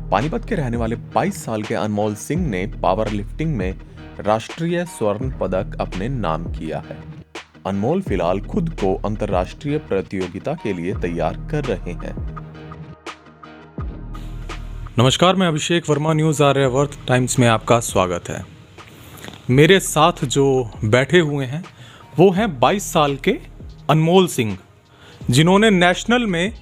पानीपत के रहने वाले 22 साल के अनमोल सिंह ने पावर लिफ्टिंग में राष्ट्रीय स्वर्ण पदक अपने नाम किया है। अनमोल फिलहाल खुद को अंतर्राष्ट्रीय प्रतियोगिता के लिए तैयार कर रहे हैं। नमस्कार, मैं अभिषेक वर्मा, न्यूज़ आर्यावर्त टाइम्स में आपका स्वागत है। मेरे साथ जो बैठे हुए हैं वो हैं 22 साल के अनमोल सिंह, जिन्होंने नेशनल में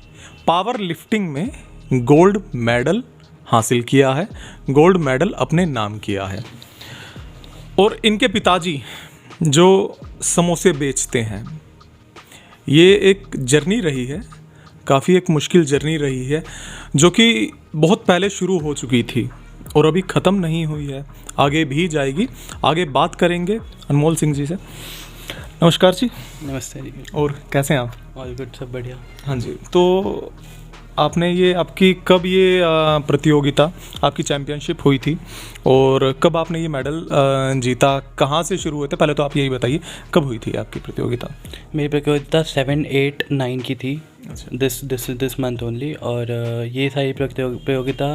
पावर लिफ्टिंग में गोल्ड मेडल हासिल किया है, गोल्ड मेडल अपने नाम किया है। और इनके पिताजी जो समोसे बेचते हैं, ये एक जर्नी रही है, काफ़ी एक मुश्किल जर्नी रही है, जो कि बहुत पहले शुरू हो चुकी थी और अभी ख़त्म नहीं हुई है, आगे भी जाएगी। आगे बात करेंगे अनमोल सिंह जी से। नमस्कार जी। नमस्ते जी। और कैसे हैं आप? ऑल गुड, सब बढ़िया। हाँ जी, तो आपने ये आपकी कब ये प्रतियोगिता, आपकी चैम्पियनशिप हुई थी और कब आपने ये मेडल जीता, कहाँ से शुरू हुए थे? पहले तो आप यही बताइए, कब हुई थी आपकी प्रतियोगिता? मेरी प्रतियोगिता 7, 8, 9 की थी। This month only. और ये सारी प्रतियोगिता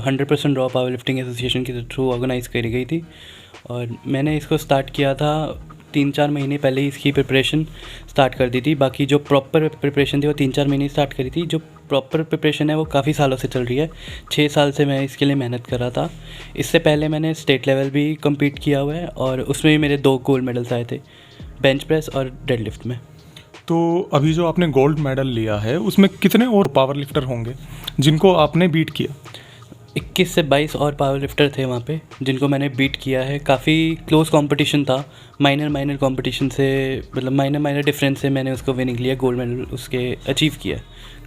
100% रॉ पावर लिफ्टिंग एसोसिएशन के थ्रू ऑर्गेनाइज करी गई थी। और मैंने इसको स्टार्ट किया था 3-4 महीने पहले ही इसकी प्रिपरेशन स्टार्ट कर दी थी। बाकी जो प्रॉपर प्रिपरेशन थी वो 3-4 महीने स्टार्ट करी थी। जो प्रॉपर प्रिपरेशन है वो काफ़ी सालों से चल रही है। 6 साल से मैं इसके लिए मेहनत कर रहा था। इससे पहले मैंने स्टेट लेवल भी कम्पीट किया हुआ है और उसमें भी मेरे 2 गोल्ड मेडल्स आए थे, बेंच प्रेस और डेडलिफ्ट में। तो अभी जो आपने गोल्ड मेडल लिया है उसमें कितने और पावर लिफ्टर होंगे जिनको आपने बीट किया? 21 से 22 और पावर लिफ्टर थे वहाँ पे, जिनको मैंने बीट किया है। काफ़ी क्लोज कंपटीशन था, माइनर कंपटीशन से, मतलब माइनर डिफरेंस से मैंने उसको विनिंग लिया, गोल्ड मेडल उसके अचीव किया,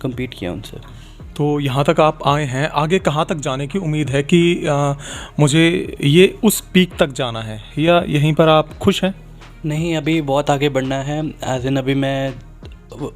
कम्पीट किया उनसे। तो यहाँ तक आप आए हैं, आगे कहाँ तक जाने की उम्मीद है कि मुझे ये उस पीक तक जाना है, या यहीं पर आप खुश हैं? नहीं, अभी बहुत आगे बढ़ना है। एज इन अभी मैं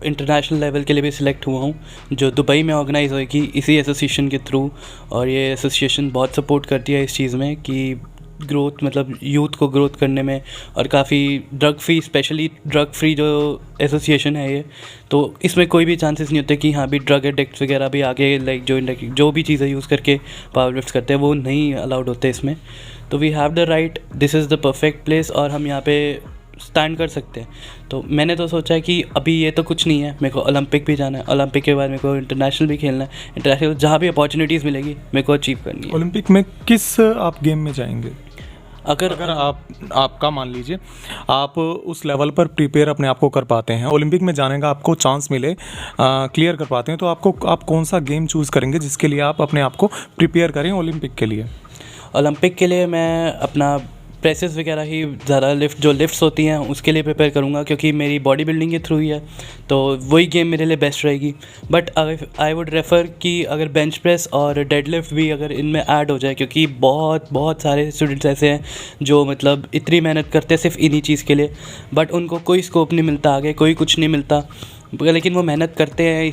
इंटरनेशनल लेवल के लिए भी सिलेक्ट हुआ हूँ, जो दुबई में ऑर्गेनाइज होगी इसी एसोसिएशन के थ्रू। और ये एसोसिएशन बहुत सपोर्ट करती है इस चीज़ में कि ग्रोथ, मतलब यूथ को ग्रोथ करने में। और काफ़ी drug free, specially drug free जो एसोसिएशन है ये, तो इसमें कोई भी चांसेस नहीं होते कि हाँ भी ड्रग एडिक्ट वगैरह भी आगे, लाइक जो भी चीज़ें यूज़ करके पावर लिफ्ट करते हैं वो नहीं अलाउड होते इसमें। तो we have the right, this is the perfect place और हम यहाँ पे स्टैंड कर सकते हैं। तो मैंने तो सोचा है कि अभी ये तो कुछ नहीं है, मेरे को ओलंपिक भी जाना है, ओलंपिक के बाद मेरे को इंटरनेशनल भी खेलना है। इंटरनेशनल जहाँ भी अपॉर्चुनिटीज़ मिलेगी मेरे को अचीव करनी है। ओलंपिक में किस आप गेम में जाएंगे? अगर आपका मान लीजिए आप उस लेवल पर प्रिपेयर अपने आप को कर पाते हैं, ओलंपिक में जाने का आपको चांस मिले, क्लियर कर पाते हैं, तो आप कौन सा गेम चूज़ करेंगे जिसके लिए आप अपने आप को प्रिपेयर करें ओलंपिक के लिए? ओलंपिक के लिए मैं अपना प्रेसेस वगैरह ही ज़्यादा, लिफ्ट्स होती हैं उसके लिए प्रिपेयर करूँगा, क्योंकि मेरी बॉडी बिल्डिंग के थ्रू ही है, तो वही गेम मेरे लिए बेस्ट रहेगी। बट आई वुड रेफ़र कि अगर बेंच प्रेस और डेडलिफ्ट भी अगर इनमें ऐड हो जाए, क्योंकि बहुत सारे स्टूडेंट्स ऐसे हैं जो मतलब इतनी मेहनत करते हैं सिर्फ इन्हीं चीज़ के लिए, बट उनको कोई स्कोप नहीं मिलता आगे, कोई कुछ नहीं मिलता, लेकिन वो मेहनत करते हैं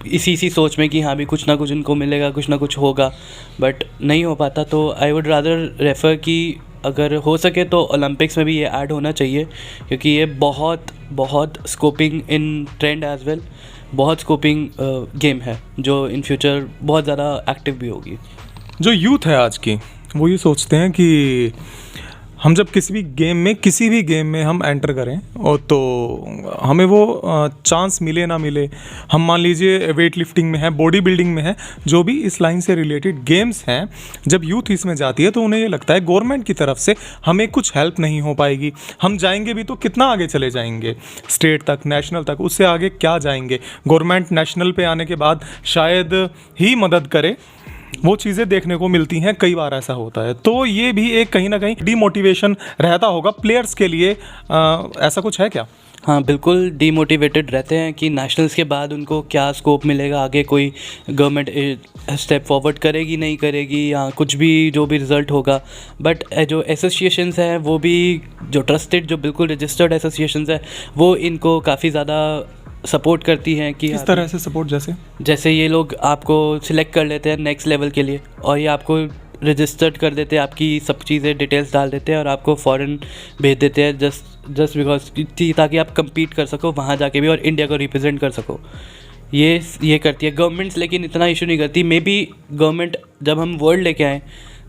इसी सोच में कि हाँ भी कुछ ना कुछ उनको मिलेगा, कुछ ना कुछ होगा, बट नहीं हो पाता। तो आई वुड रादर रेफ़र कि अगर हो सके तो ओलंपिक्स में भी ये ऐड होना चाहिए, क्योंकि ये बहुत scoping in trend as well, बहुत स्कोपिंग गेम है जो इन फ्यूचर बहुत ज़्यादा एक्टिव भी होगी। जो यूथ है आज की, वो ये सोचते हैं कि हम जब किसी भी गेम में हम एंटर करें और तो हमें वो चांस मिले ना मिले, हम मान लीजिए वेट लिफ्टिंग में है, बॉडी बिल्डिंग में है, जो भी इस लाइन से रिलेटेड गेम्स हैं, जब यूथ इसमें जाती है तो उन्हें ये लगता है गवर्नमेंट की तरफ से हमें कुछ हेल्प नहीं हो पाएगी, हम जाएंगे भी तो कितना आगे चले जाएंगे, स्टेट तक, नेशनल तक, उससे आगे क्या जाएंगे, गवर्नमेंट नेशनल पे आने के बाद शायद ही मदद करे, वो चीज़ें देखने को मिलती हैं, कई बार ऐसा होता है। तो ये भी एक कहीं ना कहीं डीमोटिवेशन रहता होगा प्लेयर्स के लिए, ऐसा कुछ है क्या? हाँ, बिल्कुल डीमोटिवेटेड रहते हैं कि नेशनल्स के बाद उनको क्या स्कोप मिलेगा आगे, कोई गवर्नमेंट स्टेप फॉरवर्ड करेगी नहीं करेगी, या कुछ भी जो भी रिज़ल्ट होगा। बट जो एसोसिएशंस हैं वो भी, जो ट्रस्टेड, जो बिल्कुल रजिस्टर्ड एसोसिएशंस हैं, वो इनको काफ़ी ज़्यादा सपोर्ट करती हैं। कि किस तरह से सपोर्ट? जैसे ये लोग आपको सिलेक्ट कर लेते हैं नेक्स्ट लेवल के लिए, और ये आपको रजिस्टर्ड कर देते हैं, आपकी सब चीज़ें डिटेल्स डाल देते हैं और आपको फ़ॉरेन भेज देते हैं, जस्ट बिकॉज ताकि आप कम्पीट कर सको वहाँ जाके भी और इंडिया को रिप्रेजेंट कर सको। ये करती है गवर्नमेंट्स, लेकिन इतना इशू नहीं करती। मे बी गवर्नमेंट जब हम वर्ल्ड लेके आएँ,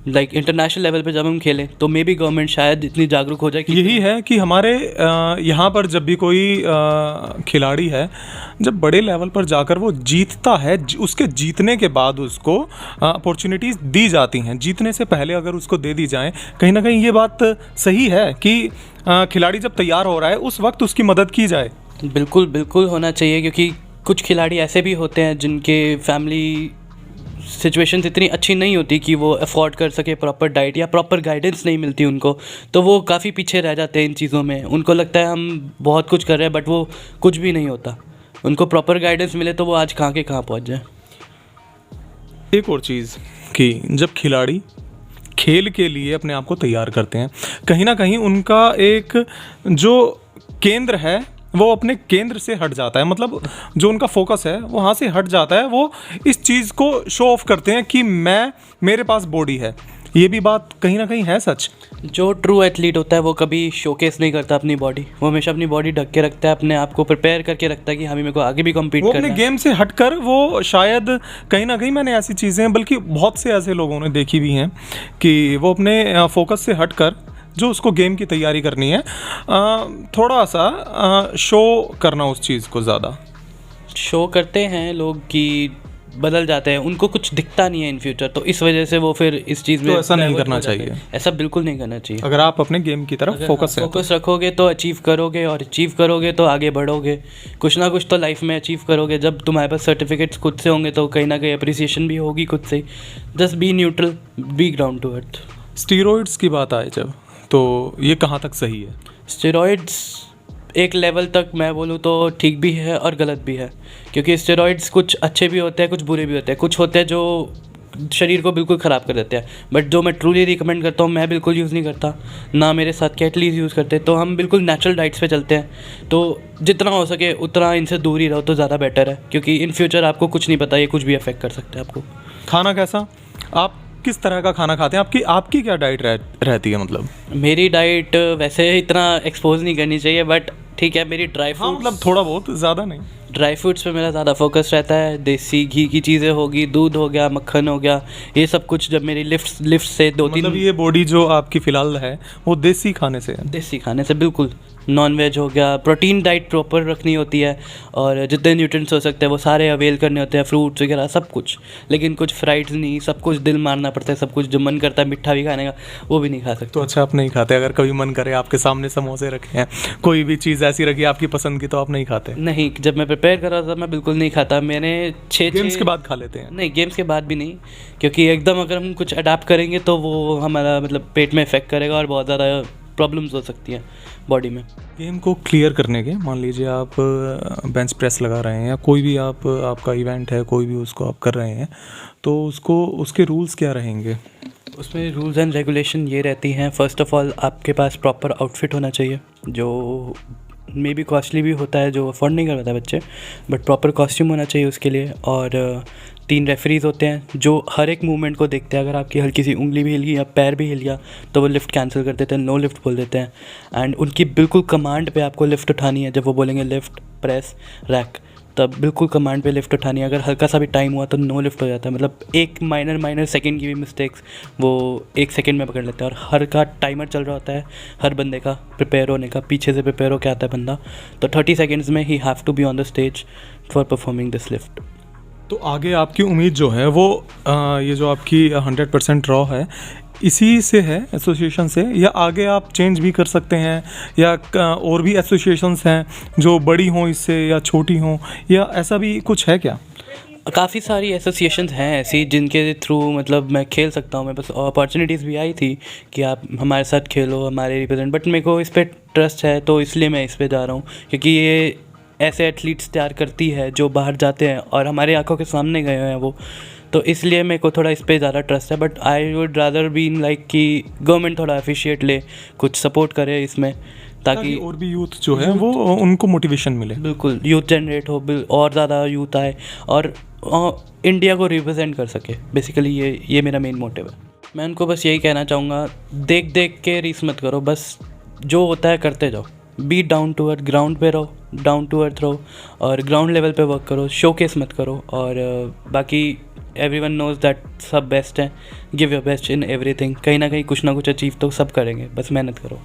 लाइक इंटरनेशनल लेवल पे जब हम खेलें, तो मे बी गवर्नमेंट शायद इतनी जागरूक हो जाए कि यही है कि हमारे यहाँ पर जब भी कोई खिलाड़ी है, जब बड़े लेवल पर जाकर वो जीतता है, उसके जीतने के बाद उसको अपॉर्चुनिटीज़ दी जाती हैं। जीतने से पहले अगर उसको दे दी जाए, कहीं ना कहीं ये बात सही है कि खिलाड़ी जब तैयार हो रहा है उस वक्त उसकी मदद की जाए। बिल्कुल बिल्कुल होना चाहिए, क्योंकि कुछ खिलाड़ी ऐसे भी होते हैं जिनके फैमिली सिचुएशंस इतनी अच्छी नहीं होती कि वो अफोर्ड कर सके प्रॉपर डाइट, या प्रॉपर गाइडेंस नहीं मिलती उनको, तो वो काफ़ी पीछे रह जाते हैं इन चीज़ों में। उनको लगता है हम बहुत कुछ कर रहे हैं, बट वो कुछ भी नहीं होता। उनको प्रॉपर गाइडेंस मिले तो वो आज कहाँ के कहाँ पहुँच जाए। एक और चीज़ कि जब खिलाड़ी खेल के लिए अपने आप को तैयार करते हैं, कहीं ना कहीं उनका एक जो केंद्र है वो अपने केंद्र से हट जाता है। मतलब जो उनका फोकस है वो वहाँ से हट जाता है। वो इस चीज़ को शो ऑफ करते हैं कि मेरे पास बॉडी है। ये भी बात कहीं ना कहीं है सच। जो ट्रू एथलीट होता है वो कभी शोकेस नहीं करता अपनी बॉडी, वो हमेशा अपनी बॉडी ढक के रखता है, अपने आप को प्रिपेयर करके रखता है कि हमें मेरे को आगे भी कम्पीट वो करना अपने है। गेम से हटकर वो शायद कहीं ना कहीं, मैंने ऐसी चीज़ें बल्कि बहुत से ऐसे लोगों ने देखी भी हैं कि वो अपने फोकस से हटकर जो उसको गेम की तैयारी करनी है, थोड़ा सा शो करना उस चीज़ को ज़्यादा शो करते हैं लोग कि बदल जाते हैं, उनको कुछ दिखता नहीं है इन फ्यूचर, तो इस वजह से वो फिर इस चीज़ में तो ऐसा नहीं divert करना हो जाते चाहिए। हैं। ऐसा बिल्कुल नहीं करना चाहिए। अगर आप अपने गेम की तरफ फोकस है तो। फोकस रखोगे तो अचीव करोगे, और अचीव करोगे तो आगे बढ़ोगे, कुछ ना कुछ तो लाइफ में अचीव करोगे। जब तुम्हारे पास सर्टिफिकेट्स खुद से होंगे तो कहीं ना कहीं अप्रिसिएशन भी होगी खुद से। Just be neutral, be ground to earth. Steroids की बात आए जब, तो ये कहाँ तक सही है? स्टेरॉइड्स एक लेवल तक मैं बोलूँ तो ठीक भी है और गलत भी है, क्योंकि स्टेरॉइड्स कुछ अच्छे भी होते हैं, कुछ बुरे भी होते हैं। कुछ होते हैं जो शरीर को बिल्कुल ख़राब कर देते हैं, बट जो मैं ट्रूली रिकमेंड करता हूँ, मैं बिल्कुल यूज़ नहीं करता, ना मेरे साथ के एथलीट्स यूज़ करते। तो हम बिल्कुल नेचुरल डाइट्स पे चलते हैं, तो जितना हो सके उतना इनसे दूर ही रहो तो ज़्यादा बेटर है, क्योंकि इन फ्यूचर आपको कुछ नहीं पता, ये कुछ भी अफेक्ट कर सकते हैं आपको। खाना कैसा, आप किस तरह का खाना खाते हैं? आपकी क्या डाइट रहती है? मतलब मेरी डाइट वैसे इतना एक्सपोज नहीं करनी चाहिए, बट ठीक है, मेरी ड्राई हाँ, फ्रूट, मतलब थोड़ा बहुत, ज़्यादा नहीं। ड्राई फ्रूट्स पे मेरा ज़्यादा फोकस रहता है। देसी घी की चीज़ें होगी, दूध हो गया, मक्खन हो गया, ये सब कुछ जब मेरी लिफ्ट से दो मतलब तीन ये बॉडी जो आपकी फ़िलहाल है वो देसी खाने से है? देसी खाने से बिल्कुल। नॉन वेज हो गया, प्रोटीन डाइट प्रॉपर रखनी होती है, और जितने न्यूट्रिएंट्स हो सकते हैं वो सारे अवेल करने होते हैं, फ्रूट्स वगैरह सब कुछ। लेकिन कुछ फ्राइड्स नहीं, सब कुछ दिल मारना पड़ता है, सब कुछ जो मन करता है मिठा भी खाने का वो भी नहीं खा सकते। तो अच्छा, आप नहीं खाते? अगर कभी मन करे, आपके सामने समोसे रखे हैं, कोई भी चीज़ ऐसी रखी आपकी पसंद की, तो आप नहीं खाते? नहीं, जब मैं प्रिपेयर कर रहा था मैं बिल्कुल नहीं खाता। मैंने गेम्स के बाद खा लेते हैं? नहीं, गेम्स के बाद भी नहीं, क्योंकि एकदम अगर हम कुछ अडाप्ट करेंगे तो वो हमारा मतलब पेट में इफेक्ट करेगा और बहुत ज़्यादा प्रॉब्लम्स हो सकती हैं बॉडी में। गेम को क्लियर करने के, मान लीजिए आप बेंच प्रेस लगा रहे हैं या कोई भी आपका इवेंट है, कोई भी उसको आप कर रहे हैं, तो उसके रूल्स क्या रहेंगे? उसमें रूल्स एंड रेगुलेशन ये रहती हैं, फर्स्ट ऑफ ऑल आपके पास प्रॉपर आउटफिट होना चाहिए, जो मे बी कॉस्टली भी होता है, जो अफोर्ड नहीं कर पाता बच्चे, बट प्रॉपर कॉस्ट्यूम होना चाहिए उसके लिए। और 3 रेफरीज होते हैं जो हर एक मूवमेंट को देखते हैं। अगर आपकी हल्की सी उंगली भी हिल गई या पैर भी हिल गया तो वो लिफ्ट कैंसिल कर देते हैं, नो लिफ्ट बोल देते हैं। एंड उनकी बिल्कुल कमांड पे आपको लिफ्ट उठानी है। जब वो बोलेंगे लिफ्ट, प्रेस, रैक, तब बिल्कुल कमांड पे लिफ्ट उठानी है। अगर हल्का सा भी टाइम हुआ तो नो लिफ्ट हो जाता है। मतलब एक माइनर सेकंड की भी मिस्टेक्स वो 1 सेकंड में पकड़ लेते हैं। और हर का टाइमर चल रहा होता है हर बंदे का प्रिपेयर होने का, पीछे से प्रिपेयर होकर आता है बंदा, तो 30 सेकेंड्स में ही have to be on the stage for performing this lift. तो आगे आपकी उम्मीद जो है वो ये जो आपकी 100% रॉ है, इसी से है, एसोसिएशन से, या आगे आप चेंज भी कर सकते हैं, या और भी एसोसिएशंस हैं जो बड़ी हों इससे या छोटी हों, या ऐसा भी कुछ है क्या? काफ़ी सारी एसोसिएशंस हैं ऐसी जिनके थ्रू मतलब मैं खेल सकता हूँ। मेरे पास अपॉर्चुनिटीज़ भी आई थी कि आप हमारे साथ खेलो, हमारे रिप्रेजेंट, बट मेरे को इस पर ट्रस्ट है तो इसलिए मैं इस पर जा रहा हूँ, क्योंकि ये ऐसे एथलीट्स तैयार करती है जो बाहर जाते हैं और हमारे आंखों के सामने गए हैं वो, तो इसलिए मेरे को थोड़ा इस पर ज़्यादा ट्रस्ट है। But I would rather be in like कि गवर्नमेंट थोड़ा अफिशिएट ले, कुछ सपोर्ट करे इसमें, ताकि और भी यूथ जो है वो उनको मोटिवेशन मिले। बिल्कुल यूथ जनरेट हो, और ज़्यादा यूथ आए और इंडिया को रिप्रेजेंट कर सके। बेसिकली ये मेरा मेन मोटिव है। मैं उनको बस यही कहना चाहूँगा, देख देख के रीस मत करो, बस जो होता है करते जाओ। Be down to earth, ground पे रहो, डाउन टू अर्थ रहो और ग्राउंड लेवल पे वर्क करो, शोकेस मत करो। और बाकी एवरीवन नोज़ दैट सब बेस्ट हैं. Give your best in everything. कहीं ना कहीं कुछ ना कुछ अचीव तो सब करेंगे, बस मेहनत करो.